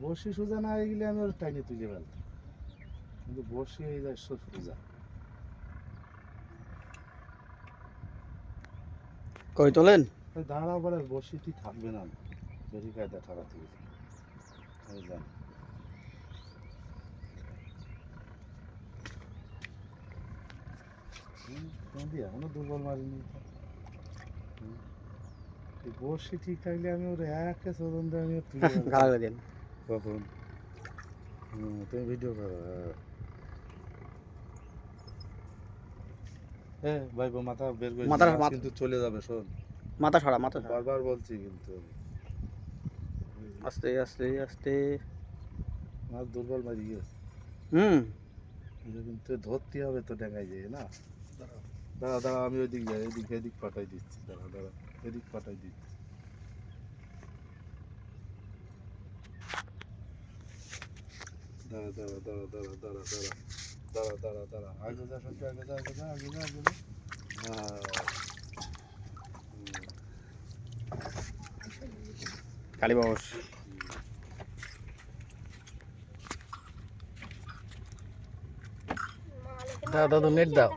বসি সোজা না হয়ে গেলে আমি ওর টাইনে তুলে ফেলতাম, কিন্তু বসি হয়ে যায় সোজা। কই তোলেন? দাঁড়া পরে বসিটি থাকবে না, বেরি কায়দা ঠাড়াতে গেলে আমি জানি। এখনো দুর্বল মারিনি তো। বসি ঠিক থাকলে আমি ওর একে চোদন দিয়ে আমি তুলে গালা ফেলতাম। দেন। কখন তুমি ভিডিও করো? হ্যাঁ ভাই, মাথা বের করে মাথার মাছ কিন্তু চলে যাবে, শোন। মাথা সরা, মাথা সরা। বারবার বলছি কিন্তু আস্তে আস্তে আস্তে। মাছ দুর্বল মারি গেছে, কিন্তু ধরতে হবে তো, ডেঙ্গাই যায় না। দাঁড়া দাঁড়া, আমি ওইদিক যাই, এদিক পাঠাই দিচ্ছি, দাঁড়া দাঁড়া, এদিক পাঠাই দিচ্ছি। দাঁড়া দাঁড়া দাঁড়া দাঁড়া দাঁড়া দাঁড়া দাঁড়া দাঁড়া দাঁড়া, আগে যা সত্যি, আগে যা আগে যা আগে যা আগে যা। কালীবাবস। দাও দাও, নেট দাও।